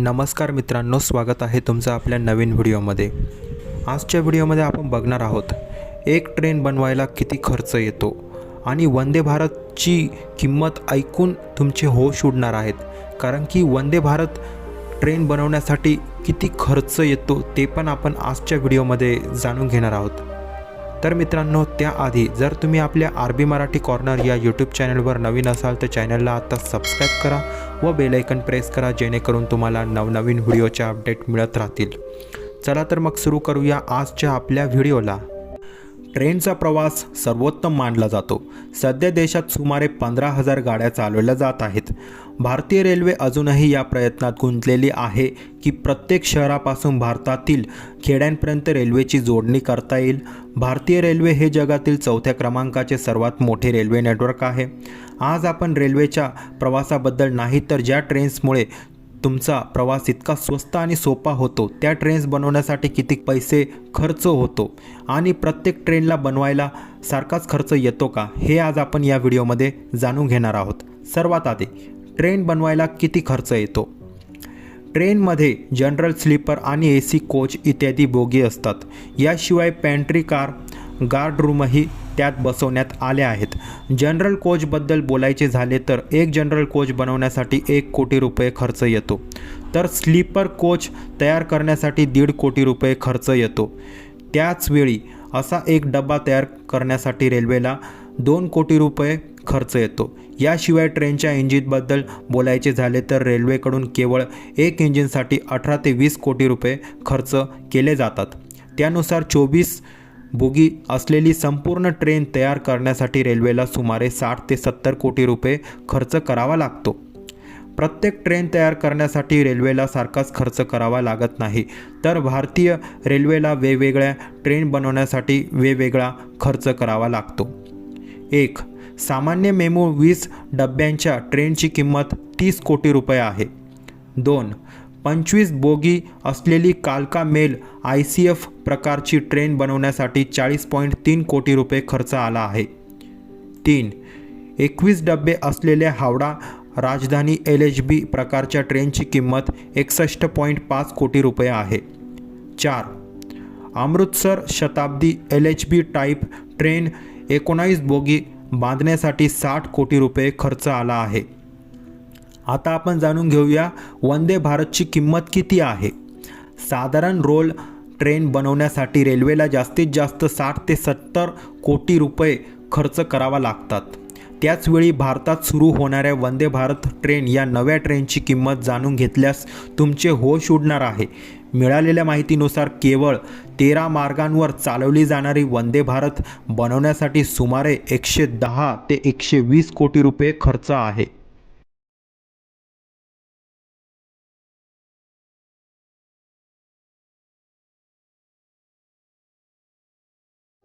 नमस्कार मित्रांनो, स्वागत आहे तुमचं आपल्या नवीन व्हिडिओमध्ये। आजच्या व्हिडिओमध्ये आपण बघणार आहोत एक ट्रेन बनवायला किती खर्च येतो आणि वंदे भारतची किंमत ऐकून तुमचे होश उडणार आहेत। कारण की वंदे भारत ट्रेन बनवण्यासाठी किती खर्च येतो ते पण आपण आजच्या व्हिडिओमध्ये जाणून घेणार आहोत। तर मित्रांनो, त्याआधी जर तुम्ही आपल्या आरबी मराठी कॉर्नर या यूट्यूब चॅनलवर नवीन असाल तर चॅनलला आता सबस्क्राईब करा व बेल आयकन प्रेस करा, जेणेकरून तुम्हाला नवनवीन व्हिडिओचे अपडेट मिळत राहतील। चला तर मग सुरू करूया आजच्या आपल्या व्हिडिओला। ट्रेनचा प्रवास सर्वोत्तम मानला जातो। सध्या देशात सुमारे 15,000 गाड्या चालवल्या जात आहेत। भारतीय रेल्वे अजूनही या प्रयत्नात गुंतलेली आहे की प्रत्येक शहरापासून भारतातील खेड्यांपर्यंत रेल्वेची जोडणी करता येईल। भारतीय रेल्वे हे जगातील 4थ्या क्रमांकाचे सर्वात मोठे रेल्वे नेटवर्क आहे। आज आपण रेल्वेच्या प्रवासाबद्दल नाही तर ज्या ट्रेन्समुळे तुमचा प्रवास इतका स्वस्त आणि सोपा होतो, त्या ट्रेन्स बनवण्यासाठी किती पैसे खर्च होतो आणि प्रत्येक ट्रेनला बनवायला सारखाच खर्च येतो का, हे आज आपण या व्हिडिओमध्ये जाणून घेणार आहोत। सर्वात आधी ट्रेन बनवायला किती खर्च येतो। ट्रेनमध्ये जनरल स्लीपर आणि AC कोच इत्यादी बोगी असतात। याशिवाय पॅन्ट्री कार, गार्ड रूमही त्यात बसवण्यात आले आहेत। जनरल कोचबद्दल बोलायचे झाले तर एक जनरल कोच बनवण्यासाठी 1 कोटी रुपये खर्च येतो, तर स्लीपर कोच तयार करण्यासाठी 1.5 कोटी रुपये खर्च येतो। त्याचवेळी असा एक डबा तयार करण्यासाठी रेल्वेला 2 कोटी रुपये खर्च येतो। याशिवाय ट्रेनच्या इंजिनबद्दल बोलायचे झाले तर रेल्वेकडून केवळ एक इंजिनसाठी 18 ते 20 कोटी रुपये खर्च केले जातात। त्यानुसार 24 बोगी असलेली संपूर्ण ट्रेन तयार करण्यासाठी रेल्वेला सुमारे 60 ते 70 कोटी रुपये खर्च करावा लागतो। प्रत्येक ट्रेन तयार करण्यासाठी रेल्वेला सारखाच खर्च करावा लागत नाही, तर भारतीय रेल्वेला वेगवेगळ्या ट्रेन बनवण्यासाठी वेगवेगळा खर्च करावा लागतो। 1. सामान्य मेमू 20 डब्यांच्या ट्रेनची किंमत 30 कोटी रुपये आहे। 2. 25 बोगी असलेली कालका मेल ICF प्रकारची ट्रेन बनवण्यासाठी 40.3 कोटी रुपये खर्च आला आहे। 3. 21 डबे असलेल्या हावडा राजधानी LHB प्रकारच्या ट्रेनची किंमत 61.5 कोटी रुपये आहे। 4. Amritsar Shatabdi LHB type train 19 bogie बांधण्यासाठी 60 कोटी रुपये खर्च आला आहे। आता आपण जाणून घेऊया वंदे भारतची किंमत किती आहे। साधारण रोल ट्रेन बनवण्यासाठी रेल्वेला जास्तीत जास्त 60 ते 70 कोटी रुपये खर्च करावा लागतात। त्याचवेळी भारतात सुरू होणाऱ्या वंदे भारत ट्रेन या नव्या ट्रेनची किंमत जाणून घेतल्यास तुमचे होश उडणार आहे। मिळालेल्या माहितीनुसार केवळ 13 मार्गांवर चालवली जाणारी वंदे भारत बनवण्यासाठी सुमारे 110 ते 120 कोटी रुपये खर्च आहे।